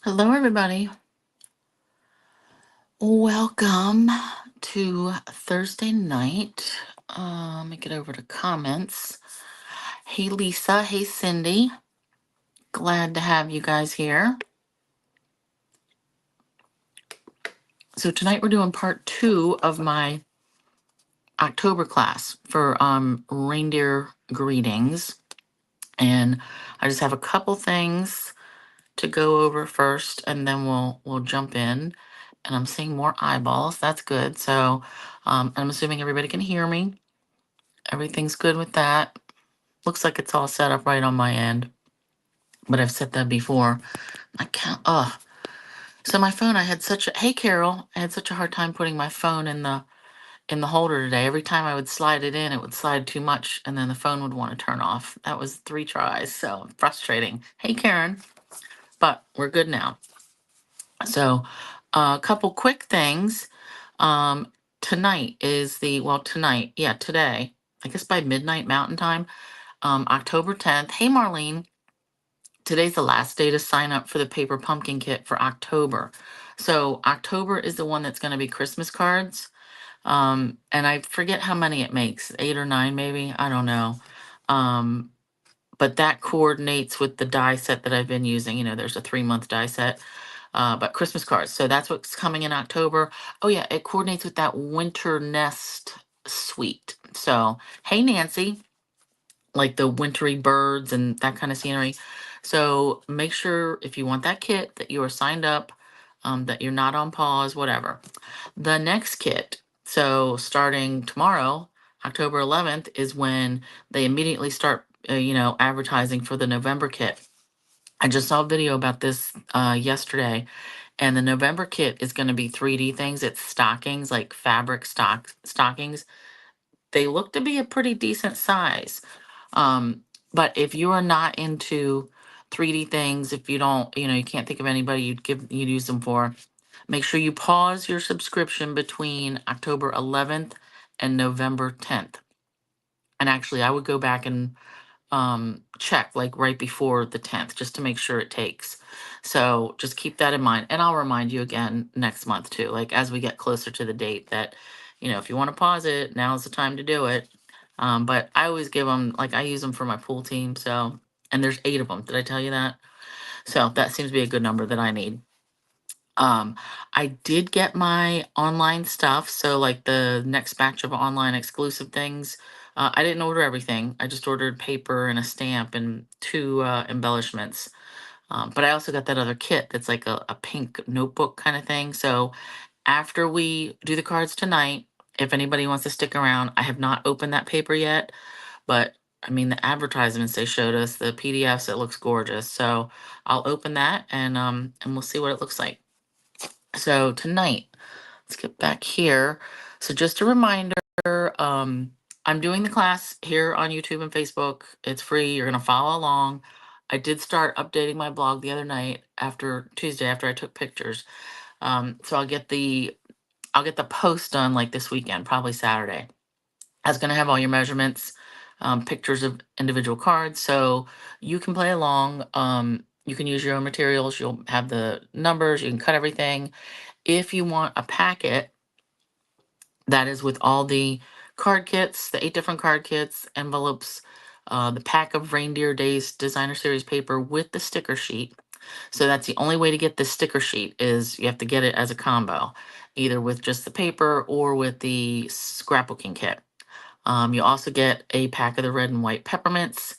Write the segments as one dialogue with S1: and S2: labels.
S1: Hello, everybody. Welcome to Thursday night. Let me get over to comments. Hey, Lisa. Hey, Cindy. Glad to have you guys here. So tonight we're doing part 2 of my October class for Reindeer Greetings, and I just have a couple things to go over first, and then we'll jump in. And I'm seeing more eyeballs. That's good. So I'm assuming everybody can hear me. Everything's good with that. Looks like it's all set up right on my end, but I've said that before. I can't. So my phone. Hey Carol, I had such a hard time putting my phone in the holder today. Every time I would slide it in, it would slide too much, and then the phone would want to turn off. That was 3 tries. So frustrating. Hey Karen, but we're good now. So a couple quick things. Um, tonight is today. I guess by midnight Mountain Time. October 10th. Hey Marlene. Today's the last day to sign up for the paper pumpkin kit for October. So October is the one that's going to be Christmas cards. And I forget how many it makes, 8 or 9 maybe. I don't know. Um, but that coordinates with the die set that I've been using. There's a 3-month die set. But Christmas cards. So that's what's coming in October. Oh yeah, it coordinates with that winter nest suite. So hey Nancy, like the wintry birds and that kind of scenery. So make sure if you want that kit that you are signed up, that you're not on pause, whatever. The next kit, so starting tomorrow, October 11th, is when they immediately start, advertising for the November kit. I just saw a video about this yesterday, and the November kit is going to be 3D things. It's stockings, like fabric stockings. They look to be a pretty decent size. Um, but if you are not into 3D things, if you don't, you can't think of anybody you'd use them for, make sure you pause your subscription between October 11th and November 10th. And actually, I would go back and check like right before the 10th just to make sure it takes. So just keep that in mind. And I'll remind you again next month too, like as we get closer to the date that, if you want to pause it, now's the time to do it. But I always give them, like I use them for my pool team. So, and there's 8 of them. Did I tell you that? So that seems to be a good number that I need. Um, I did get my online stuff, so like the next batch of online exclusive things. I didn't order everything. I just ordered paper and a stamp and 2 embellishments. But I also got that other kit that's like a pink notebook kind of thing. So after we do the cards tonight, if anybody wants to stick around, I have not opened that paper yet, but I mean the advertisements they showed us, the PDFs, it looks gorgeous. So I'll open that and we'll see what it looks like. So tonight, let's get back here. So just a reminder, I'm doing the class here on YouTube and Facebook. It's free. You're gonna follow along. I did start updating my blog the other night after Tuesday after I took pictures. So I'll get the post done like this weekend, probably Saturday. I was gonna have all your measurements, pictures of individual cards, so you can play along. You can use your own materials. You'll have the numbers. You can cut everything. If you want a packet that is with all the card kits, the 8 different card kits, envelopes, the pack of Reindeer Days Designer Series paper with the sticker sheet. So that's the only way to get the sticker sheet is you have to get it as a combo, either with just the paper or with the scrapbooking kit. You also get a pack of the red and white peppermints,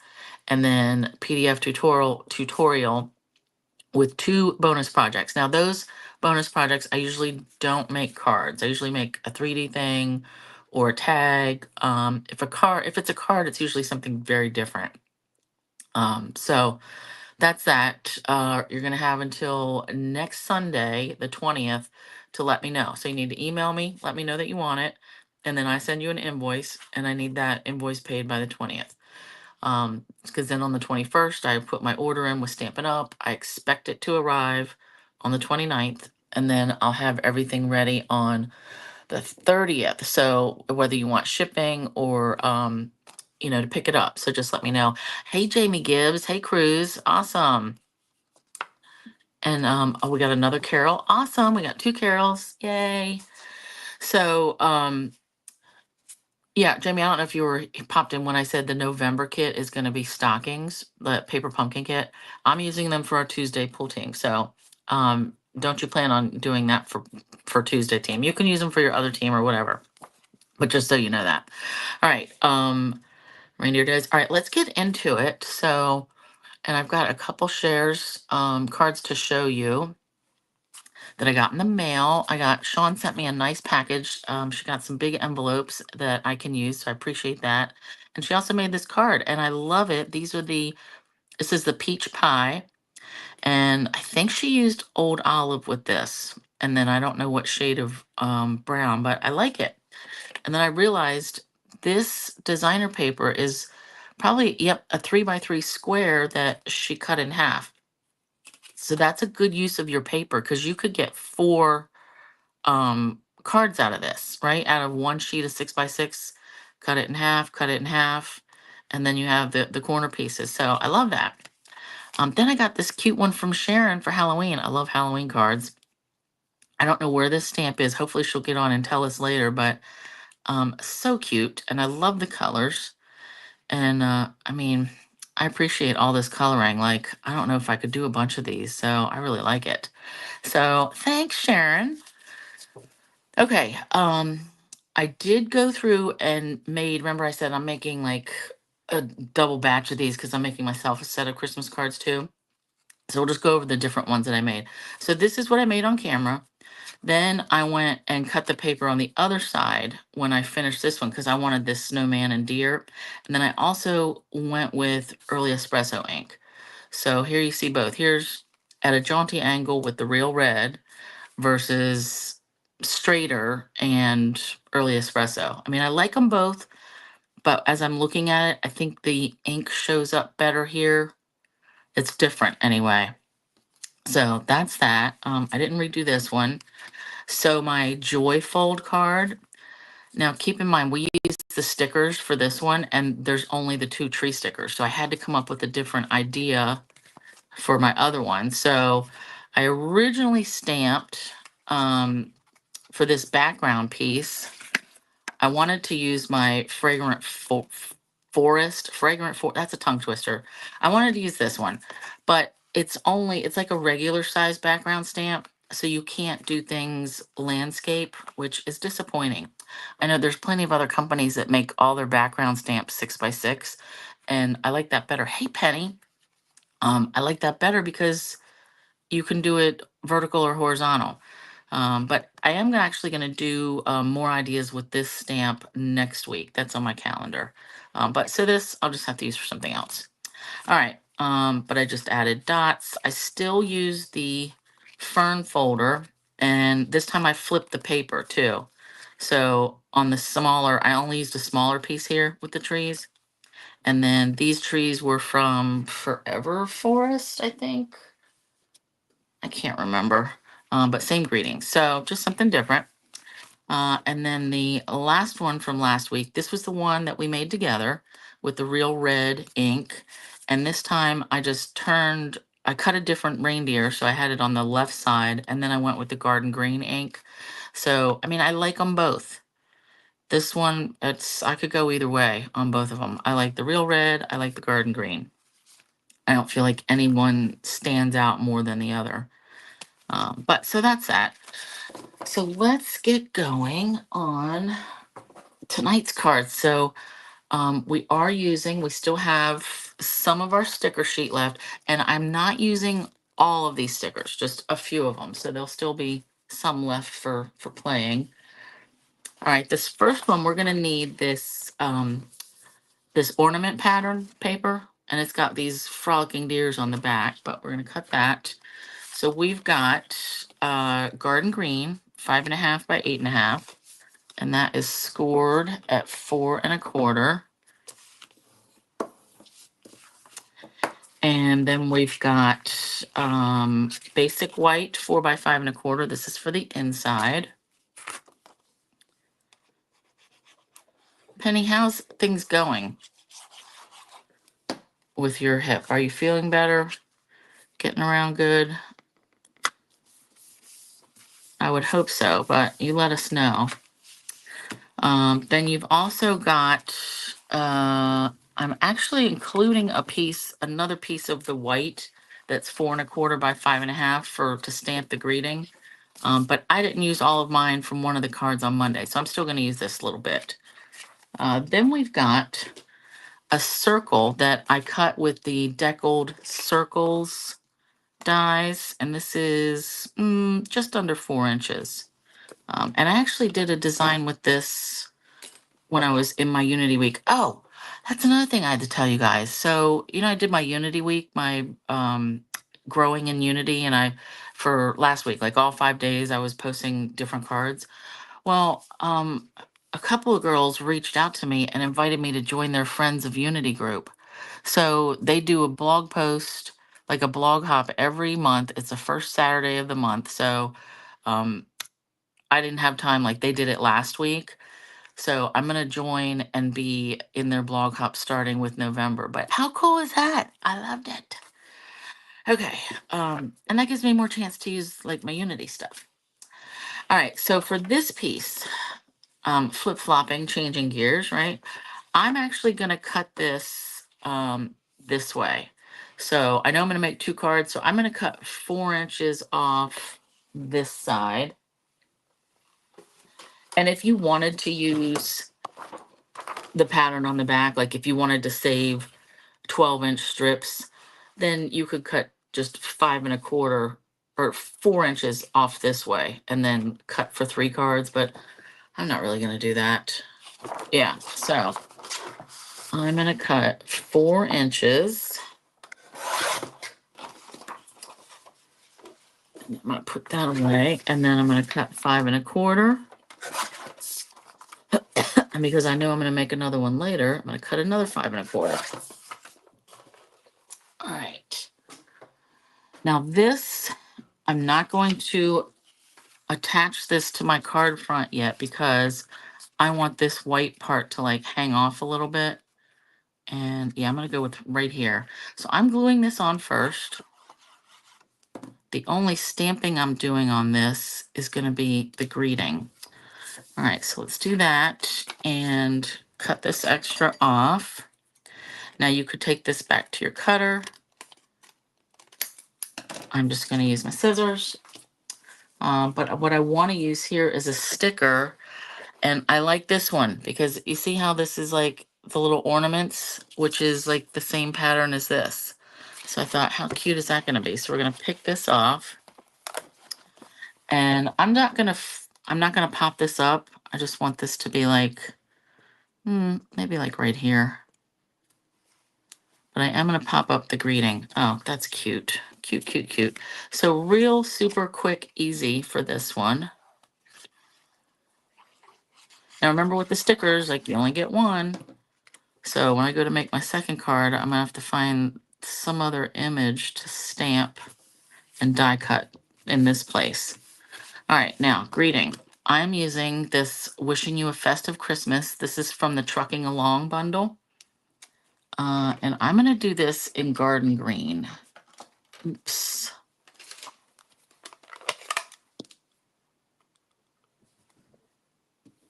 S1: and then PDF tutorial with 2 bonus projects. Now those bonus projects, I usually don't make cards. I usually make a 3D thing or a tag. If it's a card, it's usually something very different. So that's that. You're gonna have until next Sunday, the 20th, to let me know. So you need to email me, let me know that you want it, and then I send you an invoice, and I need that invoice paid by the 20th. Because then on the 21st, I put my order in with Stampin' Up. I expect it to arrive on the 29th, and then I'll have everything ready on the 30th. So whether you want shipping or, to pick it up. So just let me know. Hey, Jamie Gibbs. Hey, Cruz. Awesome. And oh, we got another Carol. Awesome. We got 2 Carols. Yay. So yeah, Jamie, I don't know if you popped in when I said the November kit is going to be stockings, the paper pumpkin kit. I'm using them for our Tuesday pool team. So don't you plan on doing that for Tuesday team? You can use them for your other team or whatever. But just so you know that. All right. Reindeer days. All right, let's get into it. So, and I've got a couple shares cards to show you that I got in the mail. Sean sent me a nice package. She got some big envelopes that I can use, so I appreciate that. And she also made this card, and I love it. This is the peach pie, and I think she used old olive with this. And then I don't know what shade of brown, but I like it. And then I realized this designer paper is probably, yep, a 3x3 square that she cut in half. So that's a good use of your paper because you could get 4 cards out of this, right? Out of one sheet of 6x6, cut it in half, cut it in half, and then you have the corner pieces. So I love that. Then I got this cute one from Sharon for Halloween. I love Halloween cards. I don't know where this stamp is. Hopefully she'll get on and tell us later, but so cute. And I love the colors. And I mean, I appreciate all this coloring. Like, I don't know if I could do a bunch of these, so I really like it. So thanks, Sharon. Okay, I did go through and remember I said I'm making like a double batch of these because I'm making myself a set of Christmas cards too. So we'll just go over the different ones that I made. So this is what I made on camera. Then I went and cut the paper on the other side when I finished this one because I wanted this snowman and deer. And then I also went with early espresso ink. So here you see both. Here's at a jaunty angle with the real red versus straighter and early espresso. I mean, I like them both, but as I'm looking at it, I think the ink shows up better here. It's different anyway. So that's that. I didn't redo this one. So my Joy Fold card. Now keep in mind, we used the stickers for this one, and there's only the 2 tree stickers. So I had to come up with a different idea for my other one. So I originally stamped for this background piece. I wanted to use my that's a tongue twister. I wanted to use this one, but it's like a regular size background stamp. So you can't do things landscape, which is disappointing. I know there's plenty of other companies that make all their background stamps 6x6, and I like that better. Hey, Penny. I like that better because you can do it vertical or horizontal. But I am actually going to do more ideas with this stamp next week. That's on my calendar. But so this, I'll just have to use for something else. All right. But I just added dots. I still use the fern folder. And this time I flipped the paper too. So on the smaller, I only used a smaller piece here with the trees. And then these trees were from Forever Forest, I think. I can't remember, but same greeting. So just something different. And then the last one from last week, this was the one that we made together with the real red ink. And this time I cut a different reindeer, so I had it on the left side, and then I went with the garden green ink. So, I mean, I like them both. This one, I could go either way on both of them. I like the real red, I like the garden green. I don't feel like any one stands out more than the other. But so that's that. So let's get going on tonight's cards. So we still have some of our sticker sheet left, and I'm not using all of these stickers, just a few of them. So there'll still be some left for playing. All right, this first one, we're gonna need this ornament pattern paper, and it's got these frolicking deers on the back, but we're gonna cut that. So we've got garden green, 5.5 by 8.5, and that is scored at 4.25. And then we've got basic white, 4 by 5.25. This is for the inside. Penny, how's things going with your hip? Are you feeling better? Getting around good? I would hope so, but you let us know. Then you've also got, I'm actually including another piece of the white that's 4¼ by 5½ to stamp the greeting. But I didn't use all of mine from one of the cards on Monday, so I'm still going to use this little bit. Then we've got a circle that I cut with the Deckled Circles dies, and this is just under 4 inches. And I actually did a design with this when I was in my Unity Week. Oh, that's another thing I had to tell you guys. So, I did my Unity Week, my growing in Unity, and for last week, like all 5 days, I was posting different cards. Well, a couple of girls reached out to me and invited me to join their Friends of Unity group. So they do a blog post, like a blog hop every month. It's the first Saturday of the month. So um, I didn't have time like they did it last week. So I'm going to join and be in their blog hop starting with November. But how cool is that? I loved it. Okay. And that gives me more chance to use like my Unity stuff. All right. So for this piece, flip-flopping, changing gears, right? I'm actually going to cut this this way. So I know I'm going to make 2 cards. So I'm going to cut 4 inches off this side. And if you wanted to use the pattern on the back, like if you wanted to save 12-inch strips, then you could cut just 5¼ or 4 inches off this way and then cut for 3 cards. But I'm not really going to do that. Yeah, so I'm going to cut 4 inches. I'm going to put that away, and then I'm going to cut 5¼ and because I know I'm going to make another one later, I'm going to cut another 5¼ All right. Now this, I'm not going to attach this to my card front yet because I want this white part to like hang off a little bit. And yeah, I'm going to go with right here. So I'm gluing this on first. The only stamping I'm doing on this is going to be the greeting. All right, so let's do that and cut this extra off. Now you could take this back to your cutter. I'm just going to use my scissors. But what I want to use here is a sticker. And I like this one because you see how this is like the little ornaments, which is like the same pattern as this. So I thought, how cute is that going to be? So we're going to pick this off. And I'm not going to pop this up. I just want this to be like, maybe like right here. But I am going to pop up the greeting. Oh, that's cute. Cute, cute, cute. So real super quick, easy for this one. Now remember with the stickers, like you only get one. So when I go to make my second card, I'm going to have to find some other image to stamp and die cut in this place. All right, now, greeting. I'm using this Wishing You a Festive Christmas. This is from the Trucking Along bundle. And I'm going to do this in garden green. Oops.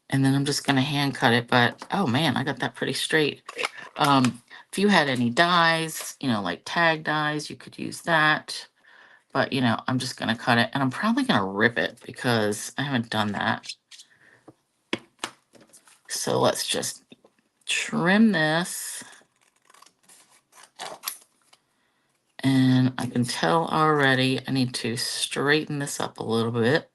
S1: And then I'm just going to hand cut it. But, oh man, I got that pretty straight. If you had any dies, like tag dies, you could use that. But, I'm just going to cut it. And I'm probably going to rip it because I haven't done that. So let's just trim this. And I can tell already I need to straighten this up a little bit.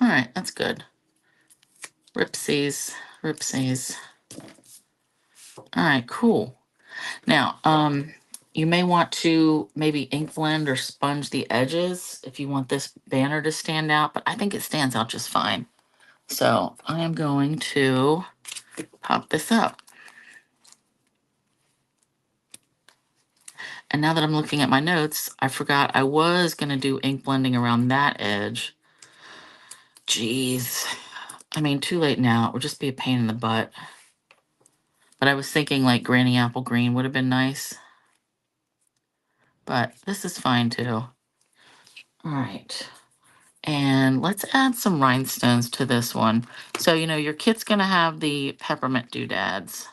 S1: All right, that's good. Ripsies, ripsies. All right, cool. Now, you may want to maybe ink blend or sponge the edges if you want this banner to stand out, but I think it stands out just fine. So I am going to pop this up. And now that I'm looking at my notes, I forgot I was going to do ink blending around that edge. Jeez. I mean, too late now. It would just be a pain in the butt. But I was thinking like Granny Apple Green would have been nice. but this is fine too. All right. And let's add some rhinestones to this one. So, you know, your kit's gonna have the peppermint doodads,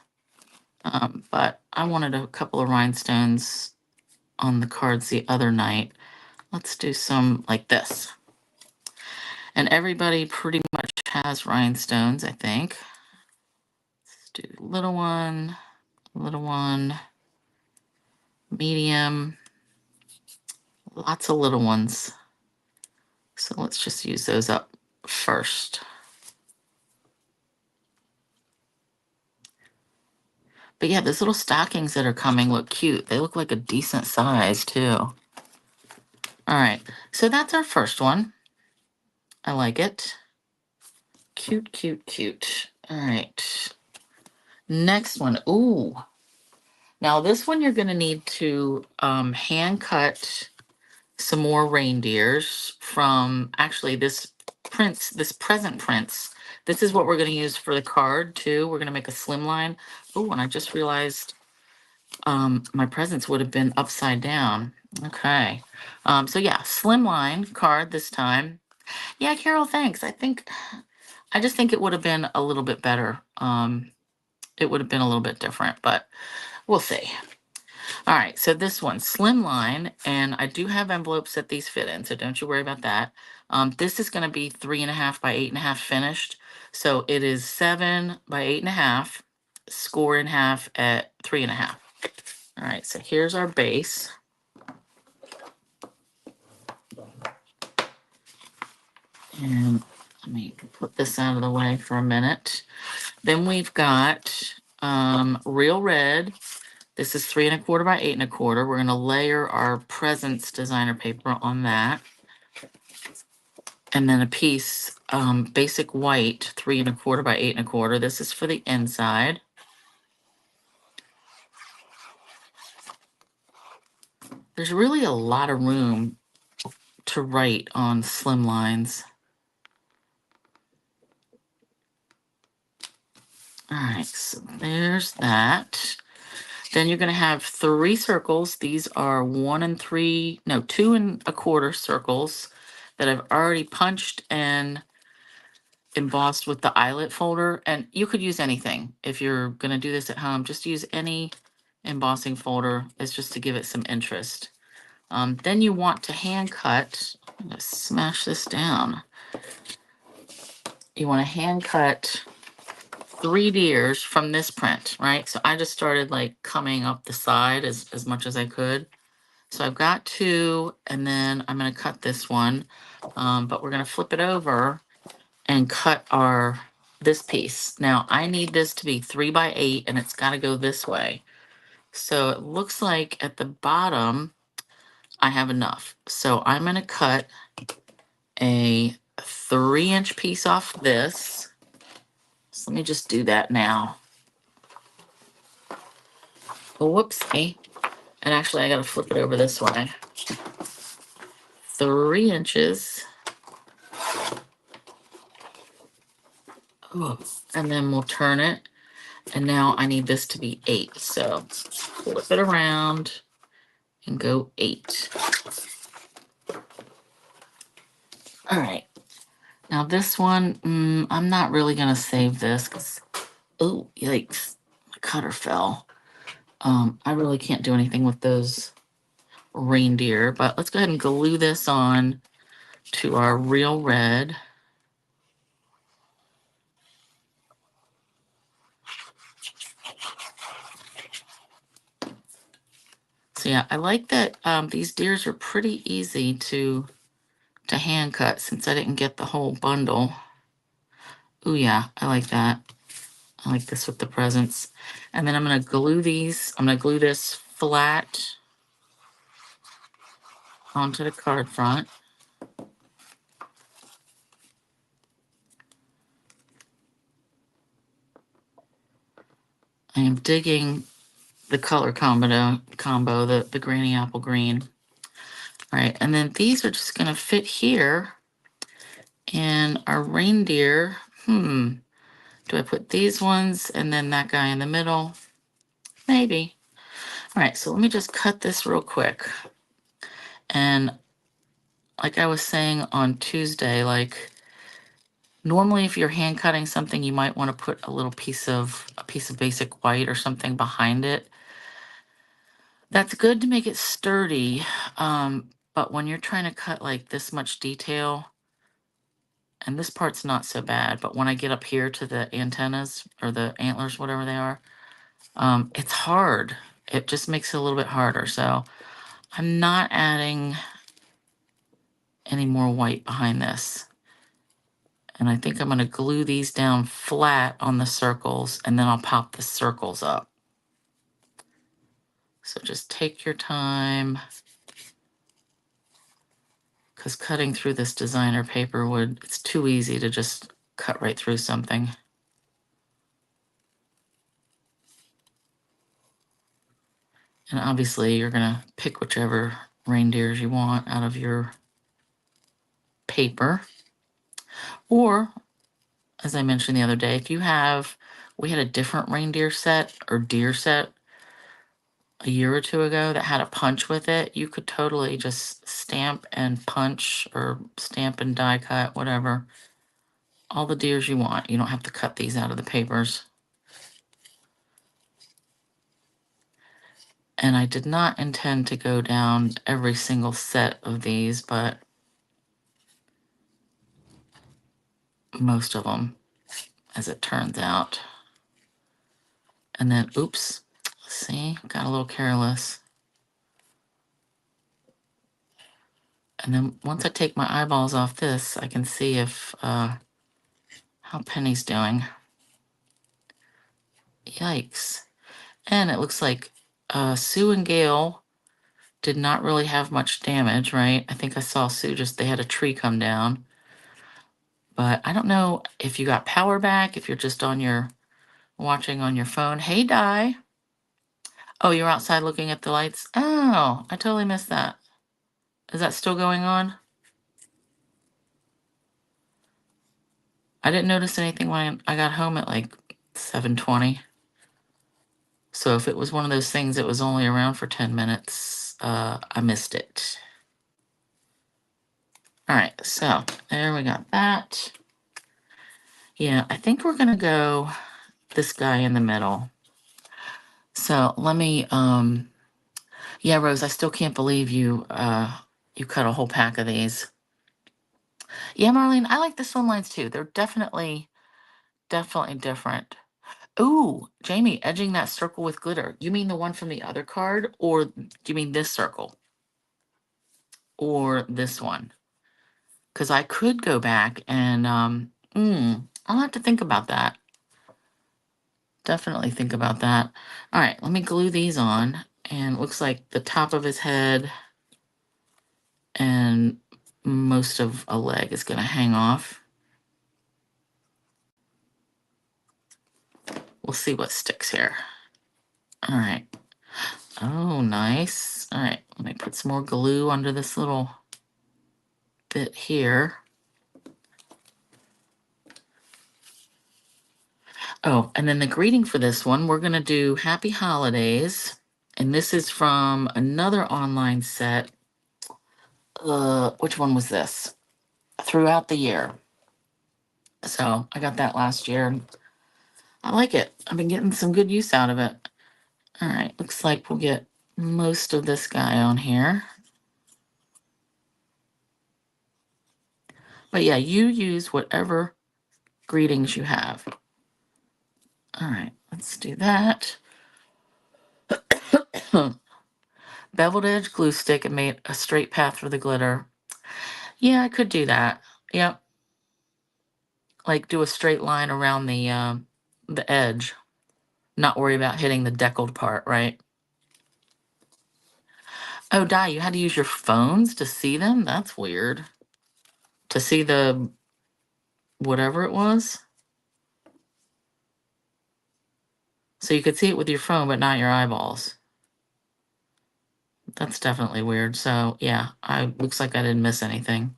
S1: but I wanted a couple of rhinestones on the cards the other night. Let's do some like this. And everybody pretty much has rhinestones, I think. Let's do little one, medium, lots of little ones. So let's just use those up first. But yeah, those little stockings that are coming look cute. They look like a decent size too. All right, so that's our first one. I like it. Cute, cute, cute. All right. Next one. Ooh. Now this one you're going to need to hand cut some more reindeers from actually this present prints. This is what we're going to use for the card too. We're going to make a slimline. Oh, and I just realized my presents would have been upside down. Okay. So yeah, slimline card this time. Yeah, Carol, thanks. I just think it would have been a little bit better. It would have been a little bit different, but we'll see. All right, so this one, slimline, and I do have envelopes that these fit in, so don't you worry about that. This is going to be 3.5 by 8.5 finished. So it is 7 by 8.5, score in half at 3.5. All right, so here's our base. And let me put this out of the way for a minute. Then we've got Real Red. This is 3.25 by 8.25. We're going to layer our presents designer paper on that. And then a piece, basic white, 3.25 by 8.25. This is for the inside. There's really a lot of room to write on slim lines. All right, so there's that. Then you're going to have 3 circles. These are 2.25 circles that I've already punched and embossed with the eyelet folder. And you could use anything. If you're going to do this at home, just use any embossing folder. It's just to give it some interest. Then you want to hand cut. I'm going to smash this down. You want to hand cut 3 deers from this print, right? So I just started like coming up the side as much as I could. So I've got 2, and then I'm going to cut this one, but we're going to flip it over and cut this piece. Now I need this to be 3 by 8, and it's got to go this way. So it looks like at the bottom I have enough. So I'm going to cut a 3-inch piece off this. So let me just do that now. Oh, whoopsie. And actually, I got to flip it over this way. 3 inches. Oh, and then we'll turn it. And now I need this to be 8. So flip it around and go 8. All right. Now this one, I'm not really going to save this because, oh, yikes, my cutter fell. I really can't do anything with those reindeer, but let's go ahead and glue this on to our Real Red. So yeah, I like that these deers are pretty easy to hand cut since I didn't get the whole bundle. Oh yeah, I like that. I like this with the presents. And then I'm going to glue these. I'm going to glue this flat onto the card front. I am digging the color combo, the granny apple green. All right, and then these are just going to fit here. And our reindeer, do I put these ones and then that guy in the middle? Maybe. All right, so let me just cut this real quick. And like I was saying on Tuesday, like normally if you're hand cutting something, you might want to put a piece of basic white or something behind it. That's good to make it sturdy. But when you're trying to cut like this much detail, and this part's not so bad, but when I get up here to the antennas or the antlers, whatever they are, it's hard. It just makes it a little bit harder. So I'm not adding any more white behind this. And I think I'm going to glue these down flat on the circles, and then I'll pop the circles up. So just take your time, because cutting through this designer paper it's too easy to just cut right through something. And obviously you're going to pick whichever reindeers you want out of your paper. Or, as I mentioned the other day, if you have, we had a different reindeer set or deer set a year or two ago that had a punch with it. You could totally just stamp and punch or stamp and die cut, whatever. All the deers you want. You don't have to cut these out of the papers. And I did not intend to go down every single set of these, but most of them, as it turns out. And then, oops, see, got a little careless. And then once I take my eyeballs off this, I can see if, how Penny's doing. Yikes. And it looks like Sue and Gail did not really have much damage, right? I think I saw Sue they had a tree come down. But I don't know if you got power back, if you're just watching on your phone. Hey, Di. Oh, you're outside looking at the lights? Oh, I totally missed that. Is that still going on? I didn't notice anything when I got home at like 7:20. So if it was one of those things that was only around for 10 minutes, I missed it. All right, so there we got that. Yeah, I think we're gonna go this guy in the middle. So let me, yeah, Rose, I still can't believe you cut a whole pack of these. Yeah, Marlene, I like the swim lines too. They're definitely different. Ooh, Jamie, edging that circle with glitter. You mean the one from the other card, or do you mean this circle? Or this one? Because I could go back and, I'll have to think about that. Definitely think about that. All right, let me glue these on. And it looks like the top of his head and most of a leg is going to hang off. We'll see what sticks here. All right. Oh, nice. All right, let me put some more glue under this little bit here. Oh, and then the greeting for this one, we're going to do Happy Holidays. And this is from another online set. Which one was this? Throughout the Year. So I got that last year. I like it. I've been getting some good use out of it. All right, looks like we'll get most of this guy on here. But yeah, you use whatever greetings you have. All right, let's do that. Beveled edge glue stick and made a straight path for the glitter. Yeah, I could do that. Yep. Like do a straight line around the edge. Not worry about hitting the deckled part, right? Oh, Di, you had to use your phones to see them? That's weird. To see the whatever it was? So you could see it with your phone, but not your eyeballs. That's definitely weird. So yeah, looks like I didn't miss anything.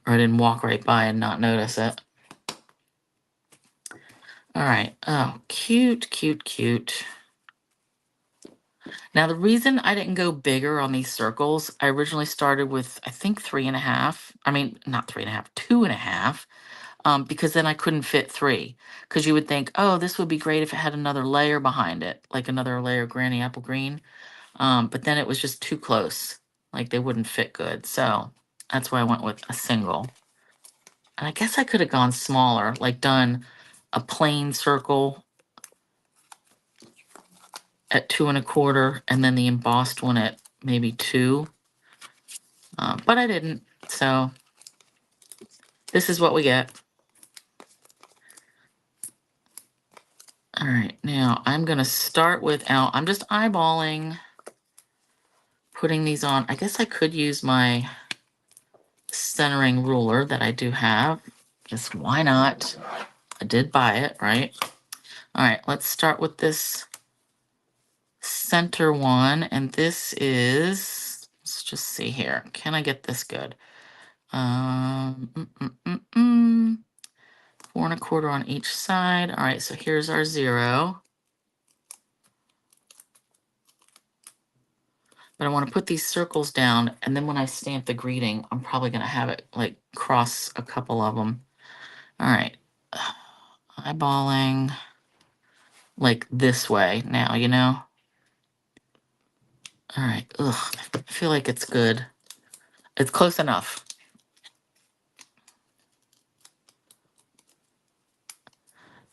S1: Or I didn't walk right by and not notice it. All right. Oh, cute, cute, cute. Now, the reason I didn't go bigger on these circles, I originally started with, I think, 3.5. I mean, not 3.5, 2.5, because then I couldn't fit 3. Because you would think, oh, this would be great if it had another layer behind it, like another layer of Granny Apple Green. But then it was just too close. Like they wouldn't fit good. So that's why I went with a single. And I guess I could have gone smaller, like done a plain circle at 2.25, and then the embossed one at maybe 2. But I didn't. So this is what we get. All right, now I'm going to start without, I'm just eyeballing, putting these on. I guess I could use my centering ruler that I do have. Just why not? I did buy it, right? All right, let's start with this center one. And this is, let's just see here. Can I get this good? 4.25 on each side. All right, so here's our 0. But I want to put these circles down, and then when I stamp the greeting, I'm probably going to have it like cross a couple of them. All right. Eyeballing like this way now, you know? All right. Ugh, I feel like it's good. It's close enough.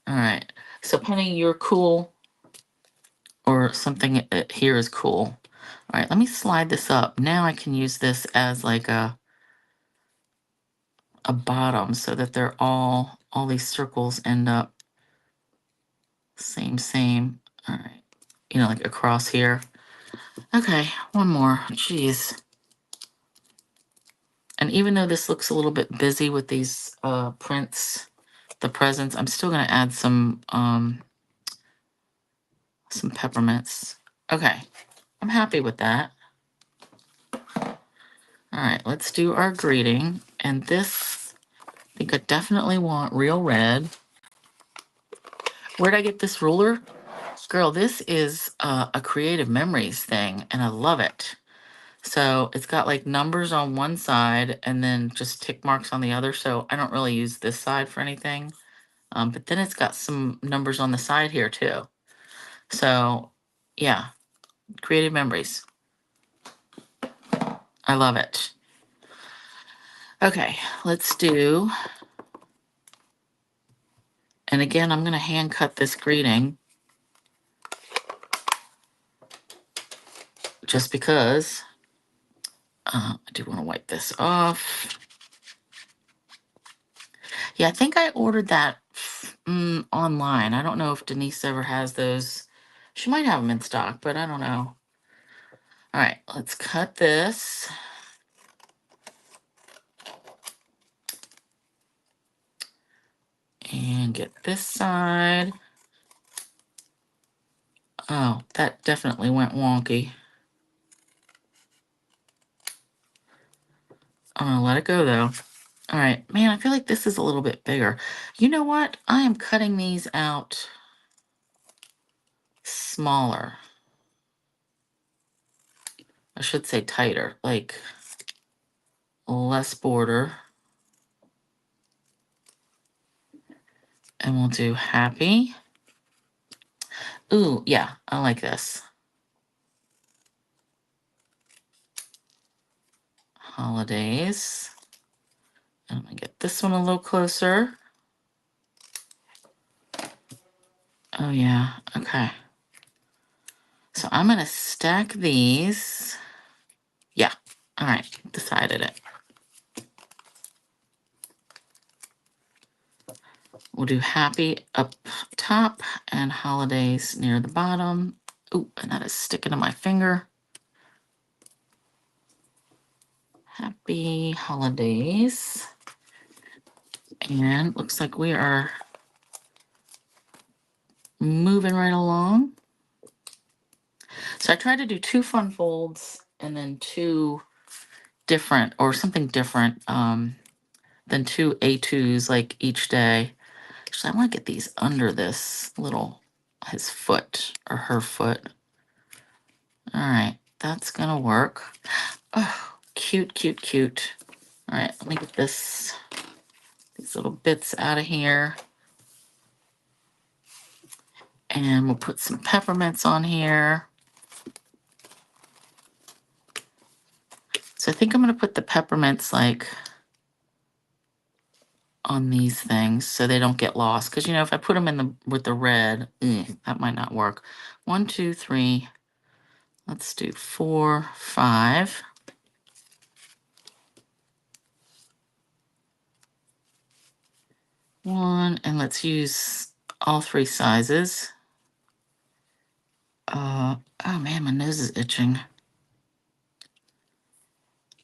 S1: All right. So Penny, you're cool, or something here is cool. All right, let me slide this up. Now I can use this as like a bottom so that they're all these circles end up same. All right. You know, like across here. Okay, one more. Jeez. And even though this looks a little bit busy with these prints, the presents, I'm still going to add some peppermints. Okay, I'm happy with that. All right, let's do our greeting. And this, I think I definitely want real red. Where'd I get this ruler? Girl, this is a Creative Memories thing, and I love it. So it's got like numbers on one side and then just tick marks on the other. So I don't really use this side for anything. But then it's got some numbers on the side here too. So yeah, Creative Memories. I love it. Okay, let's do, and again, I'm going to hand cut this greeting just because I do want to wipe this off. Yeah, I think I ordered that online. I don't know if Denise ever has those. She might have them in stock, but I don't know. All right, let's cut this. And get this side. Oh, that definitely went wonky. I'm gonna let it go though. All right, man, I feel like this is a little bit bigger. You know what? I am cutting these out smaller. I should say tighter, like less border. And we'll do happy. Ooh, yeah, I like this. Holidays. I'm gonna get this one a little closer. Oh yeah, okay. So I'm gonna stack these. Yeah, all right, decided it. We'll do happy up top and holidays near the bottom. Ooh, and that is sticking to my finger. Happy holidays. And looks like we are moving right along. So I tried to do 2 fun folds and then 2 different, or something different than 2 A2s like each day. Actually, I want to get these under this little, his foot or her foot. All right, that's gonna work. Oh, cute, cute, cute. All right, let me get these little bits out of here. And we'll put some peppermints on here. So I think I'm gonna put the peppermints like on these things so they don't get lost. Because, you know, if I put them in with the red, that might not work. 1, 2, 3. Let's do 4, 5. One, and let's use all 3 sizes. Oh man, my nose is itching.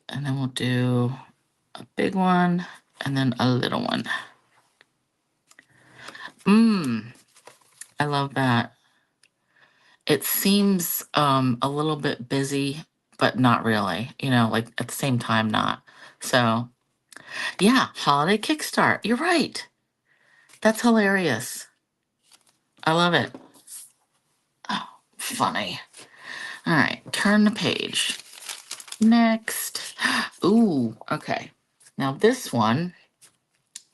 S1: And then we'll do a big one and then a little one. I love that. It seems a little bit busy, but not really, you know, like at the same time, not. So yeah, holiday kickstart. You're right. That's hilarious. I love it. Oh, funny. All right, turn the page. Next. Ooh, okay. Now this one,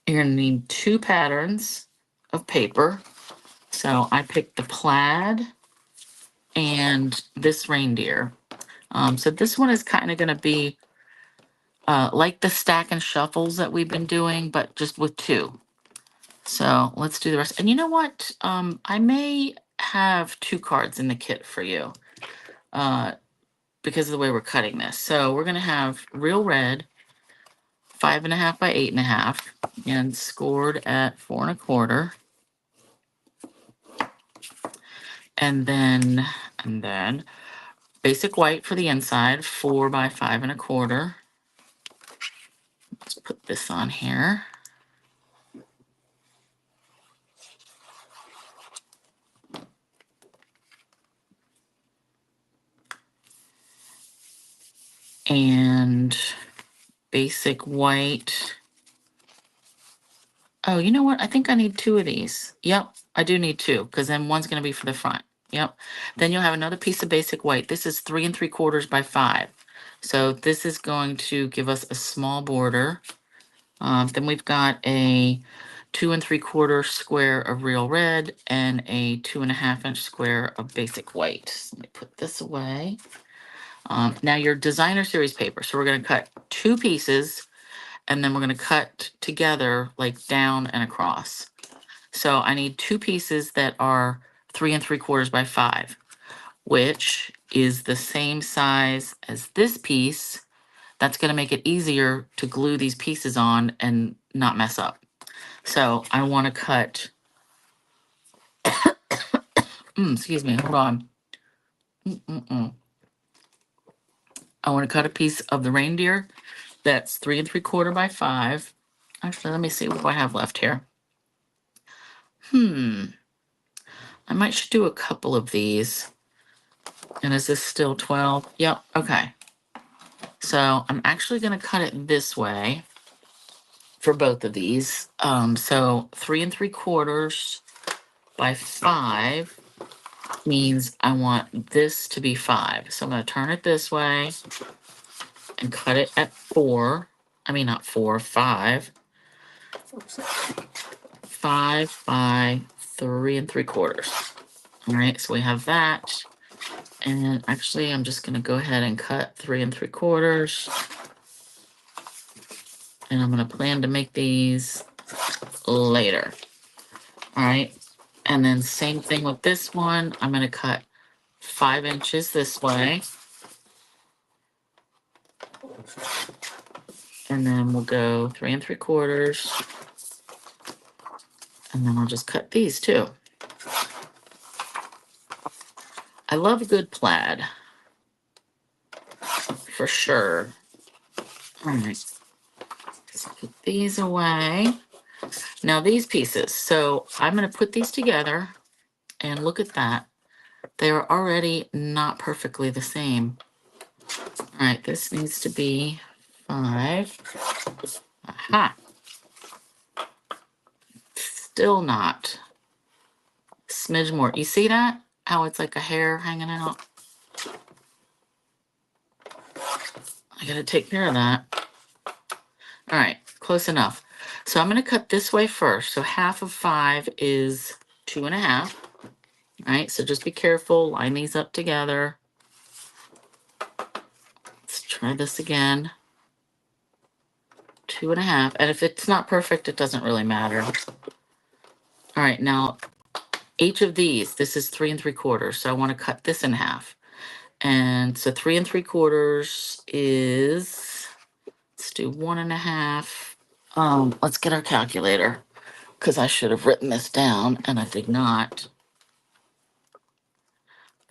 S1: you're gonna need 2 patterns of paper. So I picked the plaid and this reindeer. So this one is kind of gonna be like the stack and shuffles that we've been doing, but just with 2. So let's do the rest. And you know what? I may have 2 cards in the kit for you because of the way we're cutting this. So we're gonna have real red, 5.5 by 8.5, and scored at 4 1/4. And then basic white for the inside, 4 by 5 1/4. Let's put this on here. And basic white. Oh, you know what? I think I need 2 of these. Yep, I do need 2 because then one's going to be for the front. Yep. Then you'll have another piece of basic white. This is 3 3/4 by 5. So this is going to give us a small border. Then we've got a 2 3/4 square of real red and a 2.5-inch square of basic white. So let me put this away. Now your designer series paper. So we're going to cut 2 pieces and then we're going to cut together like down and across. So I need 2 pieces that are 3 3/4 by 5, which is the same size as this piece. That's going to make it easier to glue these pieces on and not mess up. So I want to cut, excuse me, hold on. I want to cut a piece of the reindeer that's 3 3/4 by 5. Actually, let me see what I have left here. I might should do a couple of these. And is this still 12? Yep, okay. So I'm actually going to cut it this way for both of these. So 3 3/4 by 5 means I want this to be 5. So I'm going to turn it this way and cut it at 4. I mean, not 4, 5. 5 by 3 3/4. All right, so we have that. And actually, I'm just going to go ahead and cut 3 3/4. And I'm going to plan to make these later. All right. And then same thing with this one. I'm going to cut 5 inches this way. And then we'll go 3 3/4. And then I'll just cut these too. I love good plaid. For sure. All right. Let's put these away. Now these pieces. So I'm going to put these together. And look at that. They are already not perfectly the same. All right. This needs to be 5. Aha. Still not. Smidge more. You see that? How it's like a hair hanging out? I gotta take care of that. All right, close enough. So I'm gonna cut this way first. So 1/2 of 5 is 2.5. All right, so just be careful, line these up together. Let's try this again. 2.5, and if it's not perfect, it doesn't really matter. All right, now each of these, this is 3 3/4, so I want to cut this in half. And so 3 3/4 is, let's do 1.5. Let's get our calculator because I should have written this down and I did not.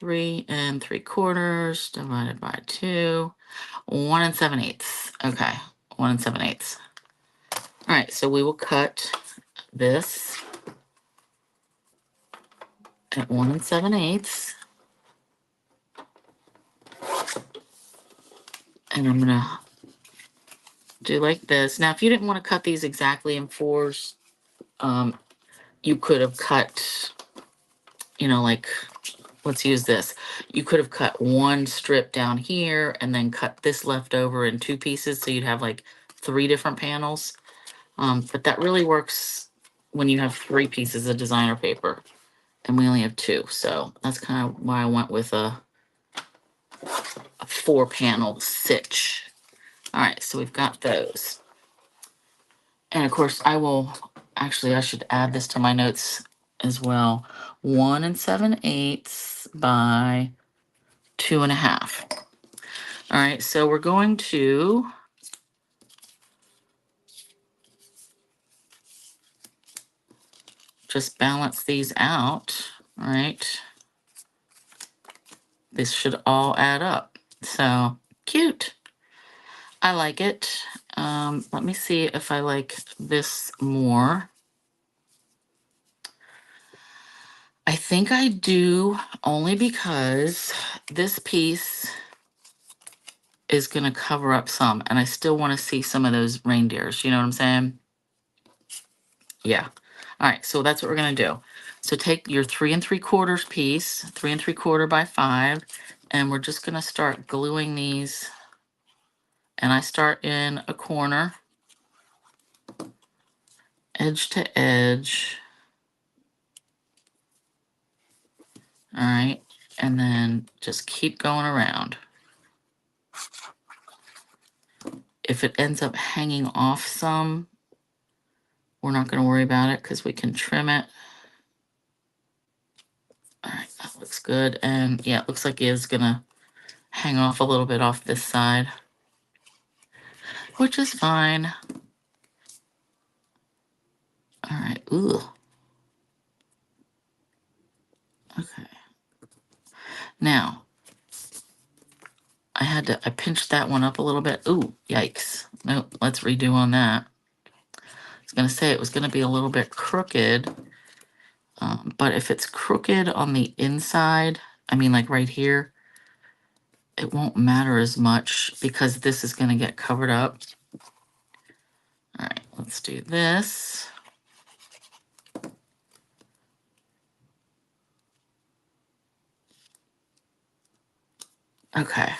S1: 3 3/4 divided by 2, 1 7/8. Okay, 1 7/8. All right, so we will cut this at 1 7/8. And I'm gonna do like this. Now, if you didn't want to cut these exactly in 4s, you could have cut, like, let's use this. You could have cut one strip down here and then cut this left over in 2 pieces, so you'd have like 3 different panels. But that really works when you have 3 pieces of designer paper, and we only have 2. So that's kind of why I went with a 4-panel stitch. All right, so we've got those. And of course, I should add this to my notes as well. 1 7/8 by 2.5. All right, so we're going to just balance these out. All right. This should all add up. So cute. I like it. Let me see if I like this more. I think I do, only because this piece is going to cover up some, and I still want to see some of those reindeers. You know what I'm saying? Yeah. All right, so that's what we're going to do. So take your 3 3/4 piece, 3 3/4 by 5, and we're just going to start gluing these. And I start in a corner, edge to edge. All right, and then just keep going around. If it ends up hanging off some, we're not going to worry about it because we can trim it. All right, that looks good. And yeah, it looks like it is going to hang off a little bit off this side, which is fine. All right, ooh. Okay. Now, I pinched that one up a little bit. Ooh, yikes. Nope, let's redo on that. I was going to say it was going to be a little bit crooked, but if it's crooked on the inside, I mean like right here, it won't matter as much because this is going to get covered up. All right, let's do this. Okay.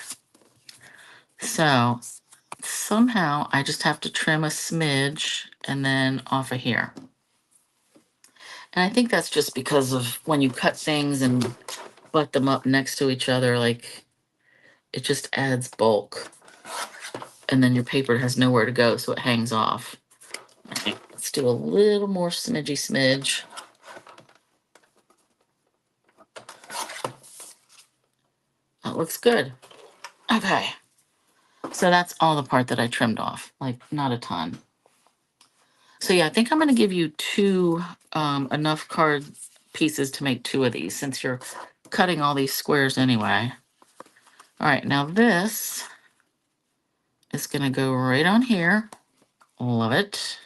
S1: So somehow I just have to trim a smidge and then off of here. And I think that's just because of when you cut things and butt them up next to each other, like it just adds bulk. And then your paper has nowhere to go, so it hangs off. All right, let's do a little more smidge. That looks good. Okay. So that's all the part that I trimmed off, like not a ton. So yeah, I think I'm going to give you 2, enough card pieces to make 2 of these since you're cutting all these squares anyway. All right, now this is going to go right on here. Love it.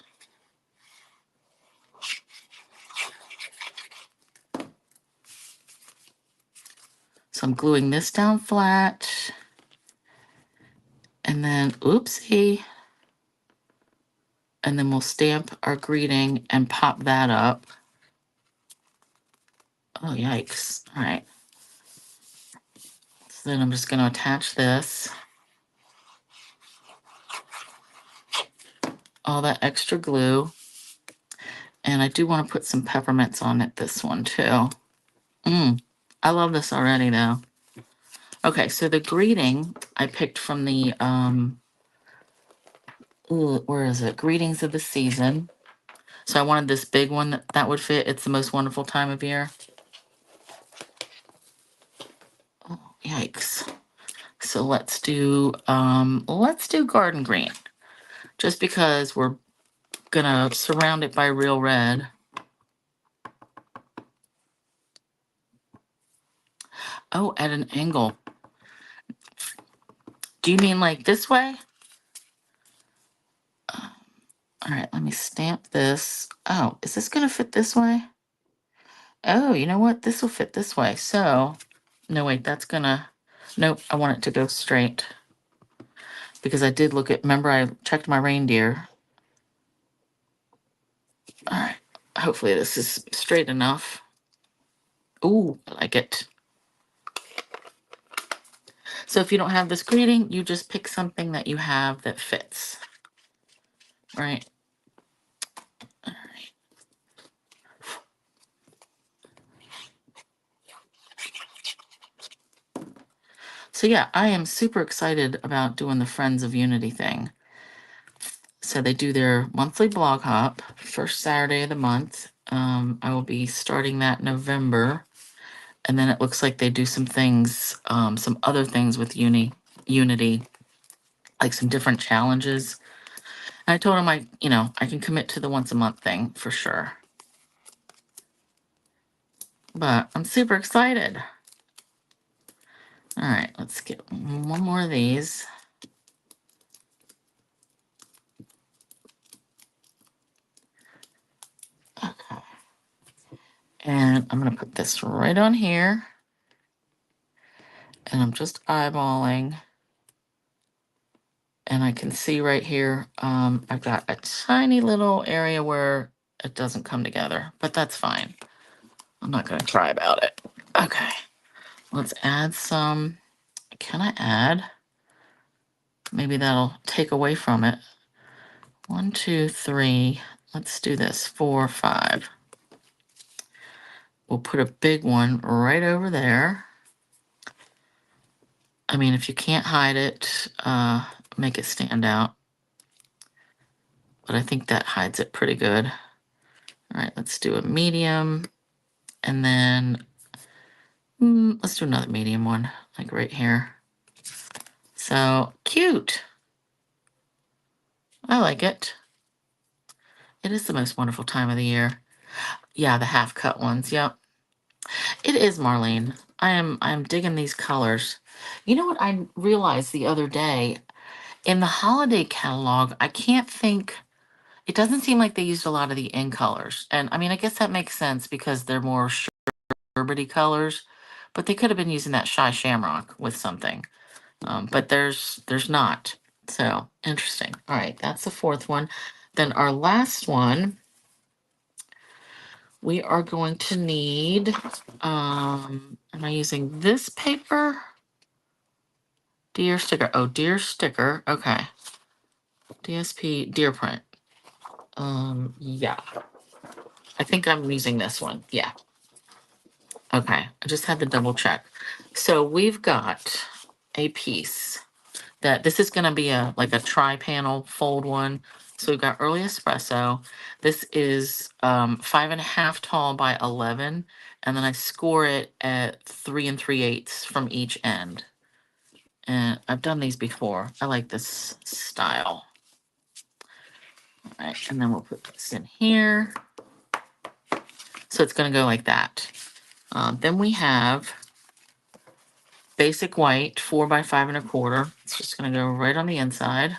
S1: So I'm gluing this down flat. And then, oopsie. And then we'll stamp our greeting and pop that up. Oh, yikes. All right. So then I'm just going to attach this. all that extra glue. And I do want to put some peppermints on it, this one too. I love this already though. Okay, so the greeting I picked from the, where is it? Greetings of the Season. So I wanted this big one that would fit. It's the most wonderful time of year. Oh, yikes. So let's do garden green. Just because we're gonna surround it by real red. Oh, at an angle. Do you mean like this way? All right, let me stamp this. Oh, is this gonna fit this way? Oh, you know what? This will fit this way. So, no, wait, nope, I want it to go straight. Because I did remember I checked my reindeer. All right, hopefully this is straight enough. Ooh, I like it. So if you don't have this greeting, you just pick something that you have that fits. Right? All right. So yeah, I am super excited about doing the Friends of Unity thing. So they do their monthly blog hop, first Saturday of the month. I will be starting that November. And then it looks like they do some things, some other things with Unity, like some different challenges. And I told him I can commit to the once a month thing for sure. But I'm super excited. All right, let's get one more of these. Okay. And I'm going to put this right on here. And I'm just eyeballing. And I can see right here, I've got a tiny little area where it doesn't come together, but that's fine. I'm not going to cry about it. Okay, let's add some. Can I add? Maybe that'll take away from it. 1, 2, 3. Let's do this. 4, 5. We'll put a big one right over there. I mean, if you can't hide it, make it stand out. But I think that hides it pretty good. All right, let's do a medium. And then let's do another medium one, like right here. So cute. I like it. It is the most wonderful time of the year. Yeah, the half cut ones. Yep. It is, Marlene. I'm digging these colors. You know what I realized the other day? In the holiday catalog, I can't think, it doesn't seem like they used a lot of the in colors. And I mean, I guess that makes sense because they're more sherbety colors, but they could have been using that Shy Shamrock with something. But there's not. So interesting. All right, that's the fourth one. Then our last one, we are going to need, am I using this paper? Deer sticker. Oh, deer sticker. Okay. DSP deer print. Yeah. I think I'm using this one. Yeah. Okay. I just had to double check. So we've got a piece that this is going to be like a tri-panel fold one. So we've got early espresso. This is 5.5 tall by 11, and then I score it at 3 3/8 from each end. And I've done these before. I like this style. All right, and then we'll put this in here. So it's going to go like that. Then we have basic white, 4 by 5 1/4. It's just going to go right on the inside.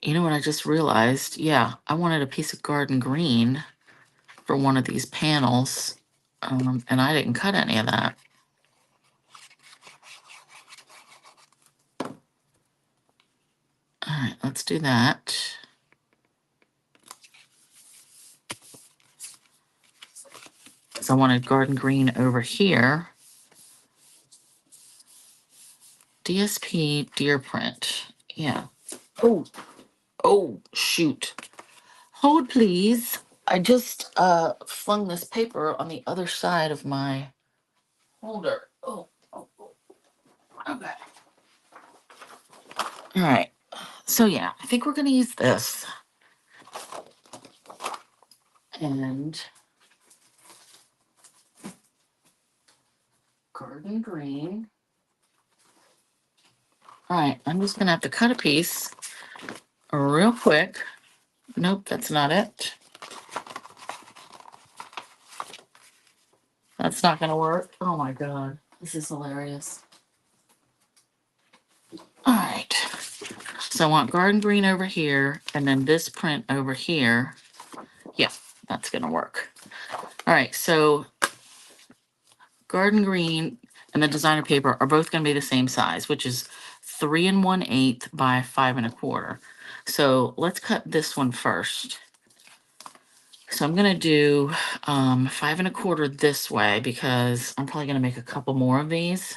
S1: You know what I just realized? Yeah, I wanted a piece of garden green for one of these panels, and I didn't cut any of that. All right, let's do that. So I wanted garden green over here. DSP deer print. Yeah. Oh, shoot. Hold, please. I just flung this paper on the other side of my holder. Oh. Okay. All right. So yeah, I think we're gonna use this. And garden green. All right, I'm just gonna have to cut a piece real quick. Nope, that's not it. That's not gonna work. Oh my God, this is hilarious. All right, so I want garden green over here and then this print over here. Yeah, that's gonna work. All right, so garden green and the designer paper are both gonna be the same size, which is 3 1/8 by 5 1/4. So let's cut this one first. So I'm gonna do 5 1/4 this way because I'm probably gonna make a couple more of these.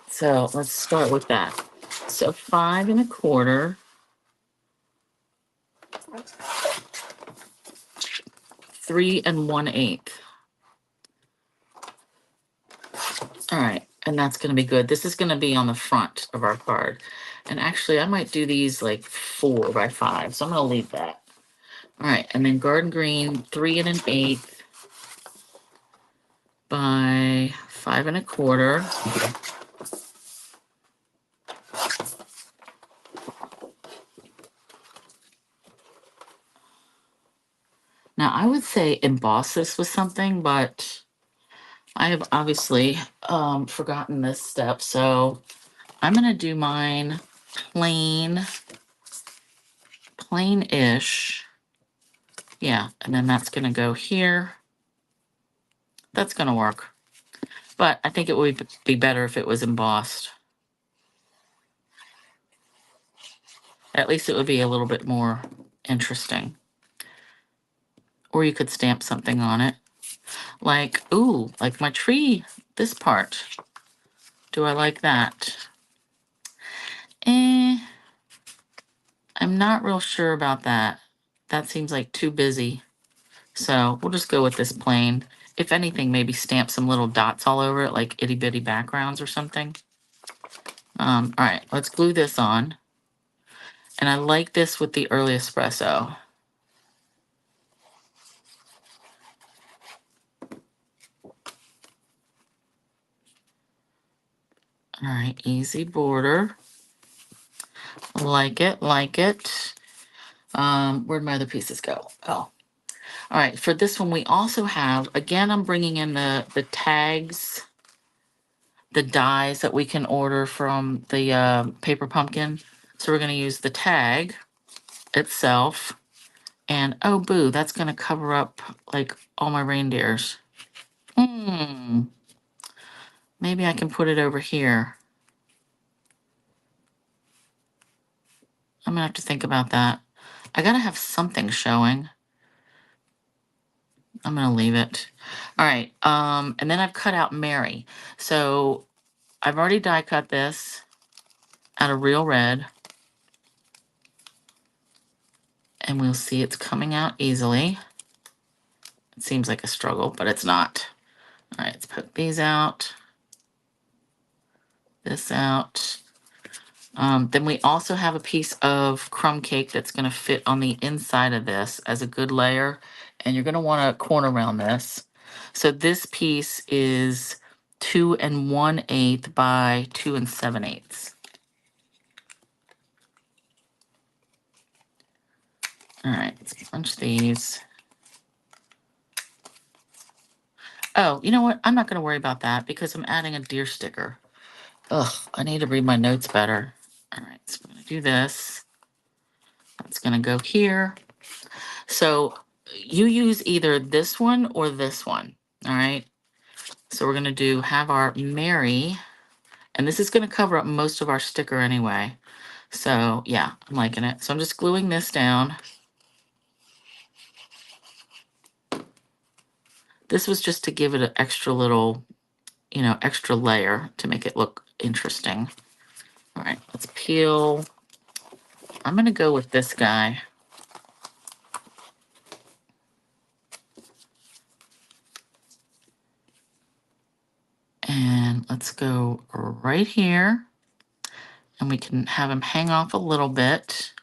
S1: So let's start with that. So 5 1/4, 3 1/8. All right, and that's gonna be good. This is gonna be on the front of our card. And actually I might do these like 4 by 5. So I'm gonna leave that. All right, and then garden green, 3 1/8 by 5 1/4. Now I would say emboss this with something, but I have obviously forgotten this step, so I'm gonna do mine plain-ish. Yeah, and then that's gonna go here. That's gonna work. But I think it would be better if it was embossed. At least it would be a little bit more interesting. Or you could stamp something on it. Like, ooh, like my tree, this part. Do I like that? I'm not real sure about that. That seems like too busy. So we'll just go with this plain. If anything, maybe stamp some little dots all over it, like itty bitty backgrounds or something. All right, let's glue this on. And I like this with the early espresso. All right, easy border. Like it, like it. Where'd my other pieces go? Oh, all right. For this one, we also have, again, I'm bringing in the tags, the dies that we can order from the paper pumpkin. So we're going to use the tag itself. And oh, boo, that's going to cover up like all my reindeers. Maybe I can put it over here. I'm going to have to think about that. I got to have something showing. I'm going to leave it. All right. And then I've cut out Mary. So I've already die cut this out of real red. And we'll see it's coming out easily. It seems like a struggle, but it's not. All right, let's poke these out. This out. Then we also have a piece of crumb cake that's going to fit on the inside of this as a good layer. And you're going to want to corner round this. So this piece is 2 1/8 by 2 7/8. All right, let's punch these. Oh, you know what? I'm not going to worry about that because I'm adding a deer sticker. Ugh, I need to read my notes better. All right, so I'm going to do this. That's going to go here. So you use either this one or this one. All right. So we're going to have our Mary. And this is going to cover up most of our sticker anyway. So yeah, I'm liking it. So I'm just gluing this down. This was just to give it an extra little, extra layer to make it look interesting. All right, let's peel. I'm going to go with this guy. And let's go right here. And we can have him hang off a little bit.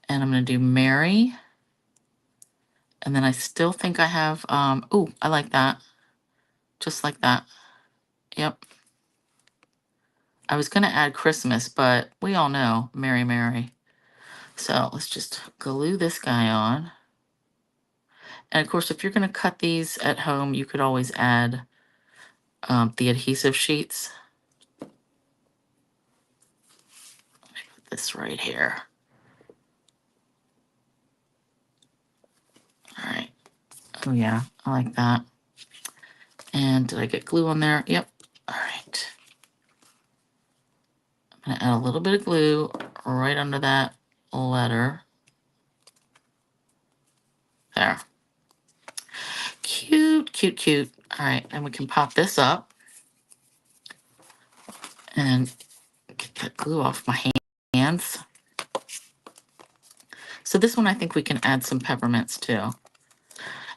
S1: And I'm going to do Mary. And then I still think I have, oh, I like that. Just like that. Yep. I was going to add Christmas, but we all know Mary, Mary. So let's just glue this guy on. And of course, if you're going to cut these at home, you could always add the adhesive sheets. Let me put this right here. All right. Oh yeah, I like that. And did I get glue on there? Yep. All right. I'm gonna add a little bit of glue right under that letter. There. Cute, cute, cute. All right, and we can pop this up and get that glue off my hands. So this one, I think we can add some peppermints too.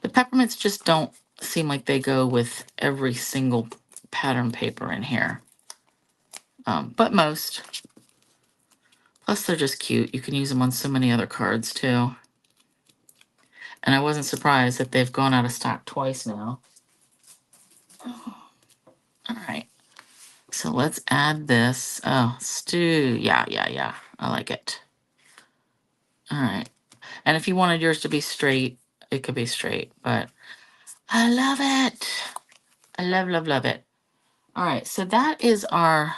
S1: The peppermints just don't seem like they go with every single pattern paper in here. But most. Plus they're just cute. You can use them on so many other cards too. And I wasn't surprised that they've gone out of stock twice now. All right. So let's add this. Oh, stew. Yeah. I like it. All right. And if you wanted yours to be straight, it could be straight, but I love it. I love it. All right. So that is our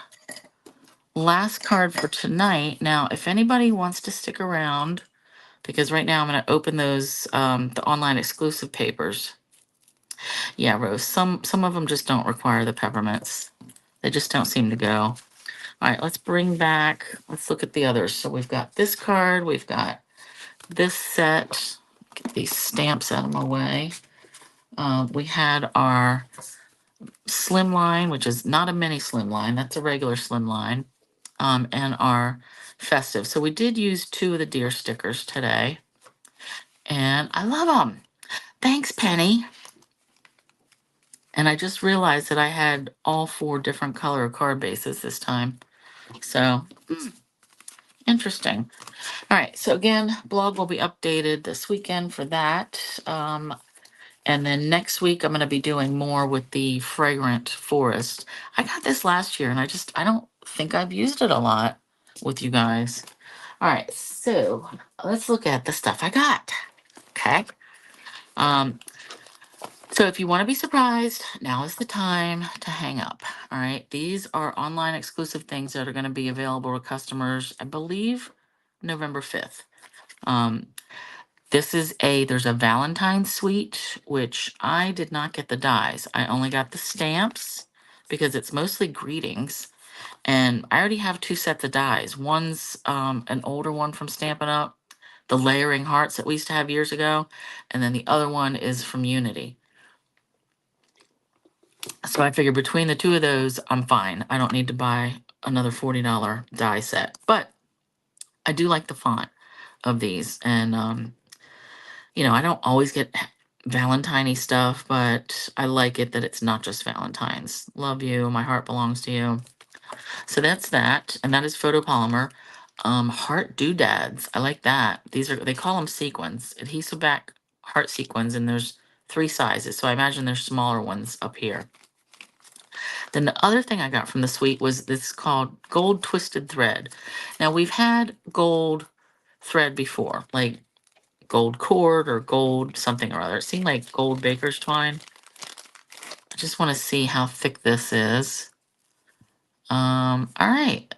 S1: last card for tonight. Now, if anybody wants to stick around, because right now I'm going to open those, the online exclusive papers. Yeah, Rose, some of them just don't require the peppermints. They just don't seem to go. All right, let's bring back, let's look at the others. So we've got this card, we've got this set. Get these stamps out of my way. We had our slim line, which is not a mini slim line, that's a regular slim line, and our festive. So we did use 2 of the deer stickers today, and I love them. Thanks, Penny. And I just realized that I had all 4 different color card bases this time. So, interesting. All right, so again, blog will be updated this weekend for that. And then next week, I'm going to be doing more with the fragrant forest. I got this last year, and I don't think I've used it a lot with you guys. All right, so let's look at the stuff I got. Okay. So if you want to be surprised, now is the time to hang up. All right. These are online exclusive things that are going to be available to customers, I believe, November 5th. There's a Valentine's suite, which I did not get the dies. I only got the stamps because it's mostly greetings. And I already have 2 sets of dies. One's an older one from Stampin' Up, the layering hearts that we used to have years ago. And then the other one is from Unity. So I figured between the 2 of those, I'm fine. I don't need to buy another $40 die set. But I do like the font of these. And, I don't always get Valentine-y stuff, but I like it that it's not just Valentine's. Love you. My heart belongs to you. So that's that. And that is photopolymer. Heart doodads. I like that. They call them sequins. Adhesive back heart sequins. And there's 3 sizes. So I imagine there's smaller ones up here. Then the other thing I got from the suite was this called Gold Twisted Thread. Now we've had gold thread before, like gold cord or gold something or other. It seemed like gold baker's twine. I just want to see how thick this is. All right.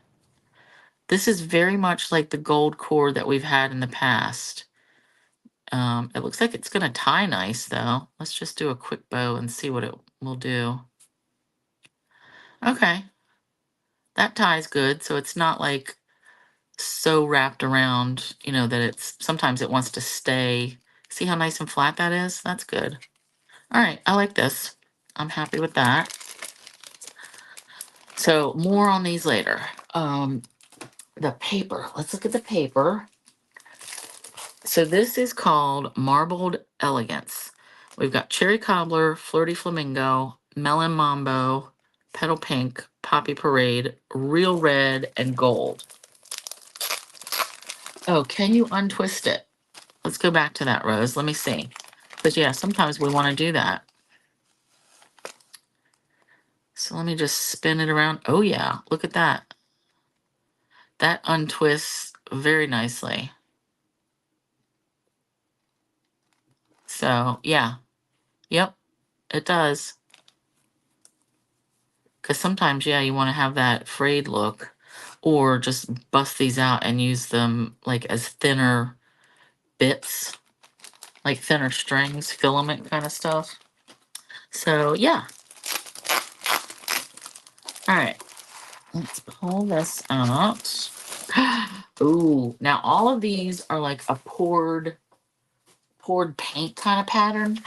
S1: This is very much like the gold cord that we've had in the past. It looks like it's going to tie nice though. Let's just do a quick bow and see what it will do. Okay. That ties good. So it's not like so wrapped around, that sometimes it wants to stay. See how nice and flat that is? That's good. All right, I like this. I'm happy with that. So more on these later. The paper. Let's look at the paper. So this is called Marbled Elegance. We've got Cherry Cobbler, Flirty Flamingo, Melon Mambo, Petal Pink, Poppy Parade, Real Red, and Gold. Oh, can you untwist it? Let's go back to that, Rose. Let me see. Because, yeah, sometimes we want to do that. So let me just spin it around. Oh, yeah, look at that. That untwists very nicely. So, yeah. Yep, it does. Because sometimes, yeah, you want to have that frayed look, or just bust these out and use them like as thinner bits, like thinner strings, filament kind of stuff. So, yeah. All right, let's pull this out. Ooh, now all of these are like a poured paint kind of pattern.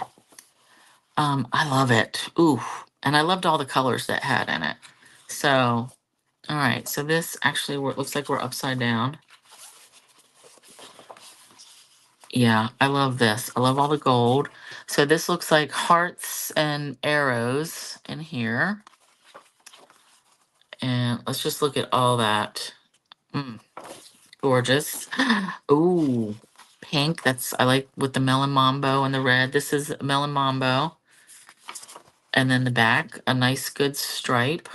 S1: I love it. Ooh, and I loved all the colors that had in it. So, all right, so this actually looks like we're upside down. Yeah, I love this. I love all the gold. So this looks like hearts and arrows in here. And let's just look at all that. Gorgeous. Ooh, pink. I like with the melon mambo and the red. This is melon mambo. And then the back, a nice good stripe.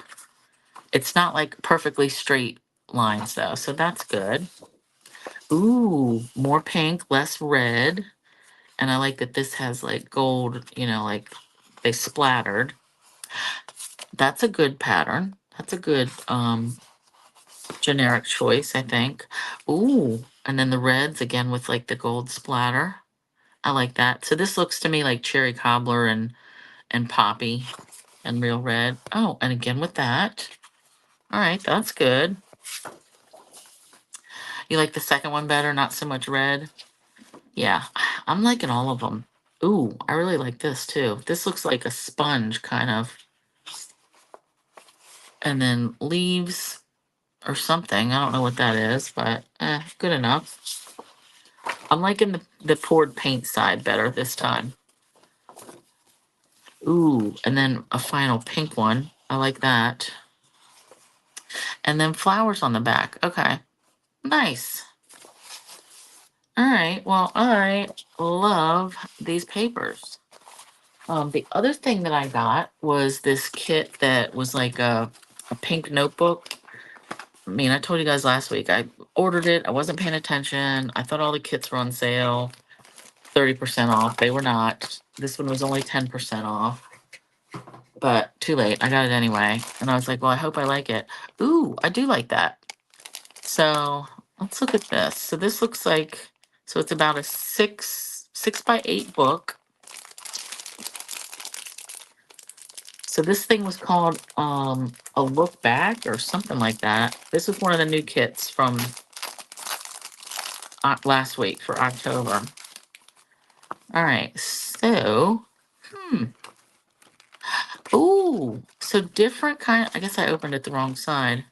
S1: It's not like perfectly straight lines though, so that's good. Ooh, more pink, less red. And I like that this has like gold, like they splattered. That's a good pattern. That's a good generic choice, I think. Ooh, and then the reds again with like the gold splatter. I like that. So this looks to me like cherry cobbler and poppy and real red. Oh, and again with that. All right, that's good. You like the second one better, not so much red? Yeah, I'm liking all of them. Ooh, I really like this too. This looks like a sponge kind of. And then leaves or something. I don't know what that is, but good enough. I'm liking the poured paint side better this time. Ooh, and then a final pink one. I like that. And then flowers on the back. Okay, nice. All right, well, I love these papers. The other thing that I got was this kit that was like a pink notebook. I mean, I told you guys last week, I ordered it. I wasn't paying attention. I thought all the kits were on sale, 30% off. They were not. This one was only 10% off, but too late. I got it anyway. And I was like, well, I hope I like it. Ooh, I do like that. So let's look at this. So this looks like, so it's about a 6x8 book. So this thing was called a look back or something like that. This was one of the new kits from last week for October. All right, so ooh, so different kind. I guess I opened it the wrong side.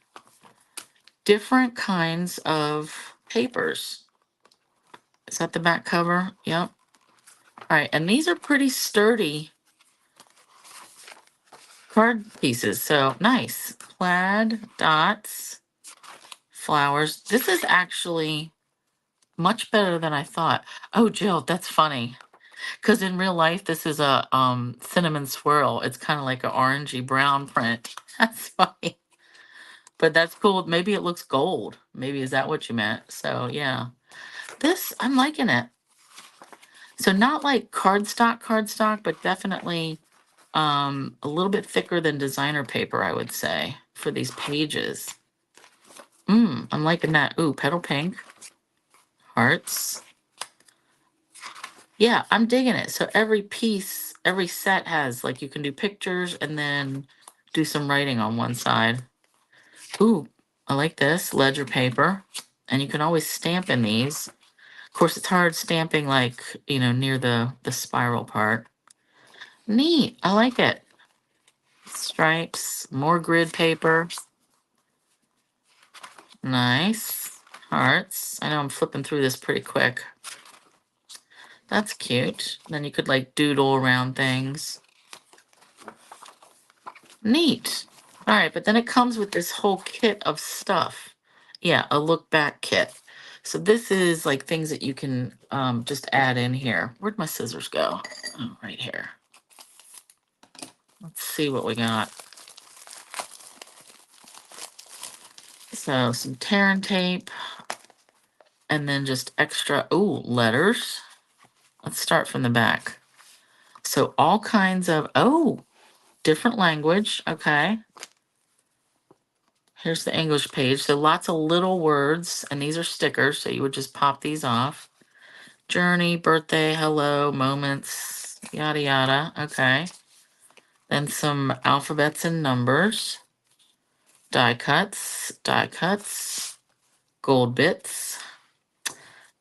S1: Different kinds of papers. Is that the back cover? Yep. All right, and these are pretty sturdy card pieces. So nice. Plaid dots, flowers. This is actually much better than I thought. Oh, Jill, that's funny. Because in real life, this is a cinnamon swirl. It's kind of like an orangey brown print. That's funny. But that's cool. Maybe it looks gold. Maybe is that what you meant? So yeah. This, I'm liking it. So not like cardstock, but definitely a little bit thicker than designer paper, I would say, for these pages. I'm liking that. Ooh, petal pink. Hearts. Yeah, I'm digging it. So every piece, every set has like you can do pictures and then do some writing on one side. Ooh, I like this ledger paper. And you can always stamp in these. Of course, it's hard stamping like, near the spiral part. Neat. I like it. Stripes, more grid paper. Nice. Hearts. I know I'm flipping through this pretty quick. That's cute. Then you could like doodle around things. Neat. All right, but then it comes with this whole kit of stuff. Yeah, a look back kit. So this is like things that you can just add in here. Where'd my scissors go? Oh, right here. Let's see what we got. So some tear and tape, and then just extra, oh, letters. Let's start from the back. So all kinds of, oh, different language. Okay. Here's the English page. So lots of little words, and these are stickers. So you would just pop these off. Journey, birthday, hello, moments, yada, yada. Okay. Then some alphabets and numbers. Die cuts, gold bits.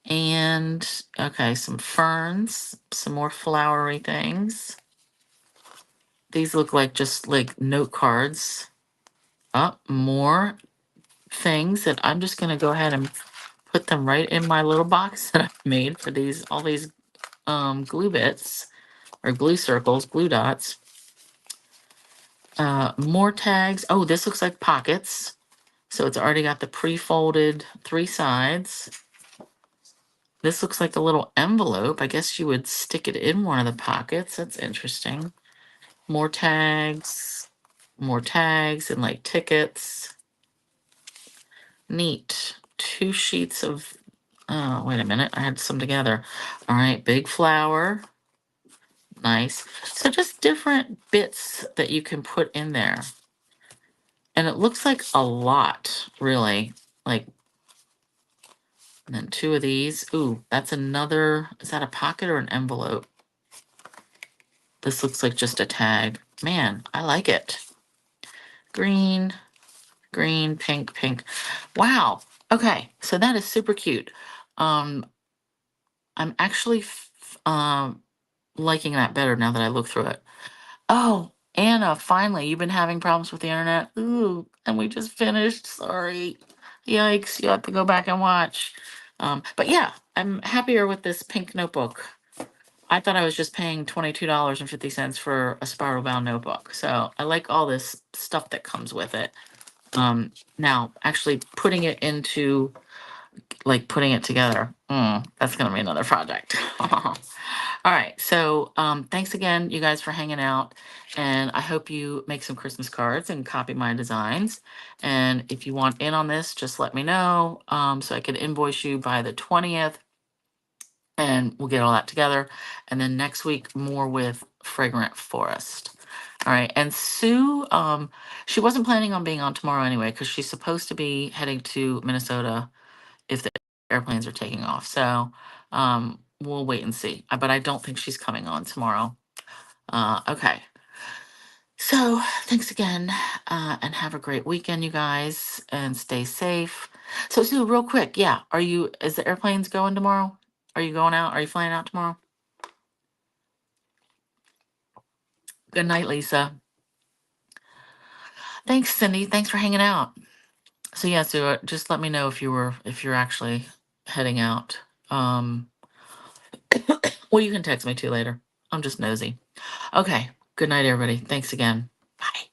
S1: And, okay, some ferns, some more flowery things. These look like just like note cards. Oh, more things that I'm just gonna go ahead and put them right in my little box that I've made for these, all these glue bits or glue circles, glue dots. More tags. Oh, this looks like pockets. So it's already got the pre-folded 3 sides. This looks like a little envelope. I guess you would stick it in one of the pockets. That's interesting. More tags, and like tickets. Neat. 2 sheets of, oh, wait a minute. I had some together. All right, big flower. Nice. So just different bits that you can put in there. And it looks like a lot, really. Like, and then 2 of these. Ooh, that's another, is that a pocket or an envelope? This looks like just a tag. Man, I like it. Green, green, pink, pink. Wow. Okay, so that is super cute. I'm actually liking that better now that I look through it. Oh, Anna, finally, you've been having problems with the internet. Ooh, and we just finished. Sorry. Yikes, you have to go back and watch. But yeah, I'm happier with this pink notebook. I thought I was just paying $22.50 for a spiral bound notebook. So I like all this stuff that comes with it. Now, actually putting it into, like putting it together, that's going to be another project. All right. So thanks again, you guys, for hanging out. And I hope you make some Christmas cards and copy my designs. And if you want in on this, just let me know so I can invoice you by the 20th. And we'll get all that together. And then next week, more with Fragrant Forest. All right. And Sue, she wasn't planning on being on tomorrow anyway, because she's supposed to be heading to Minnesota if the airplanes are taking off. So we'll wait and see. But I don't think she's coming on tomorrow. Okay. So thanks again, and have a great weekend, you guys, and stay safe. So Sue, real quick, yeah, is the airplanes going tomorrow? Are you going out? Are you flying out tomorrow? Good night, Lisa. Thanks, Cindy. Thanks for hanging out. So yeah, so just let me know if you're actually heading out. Well, you can text me too later. I'm just nosy. Okay. Good night, everybody. Thanks again. Bye.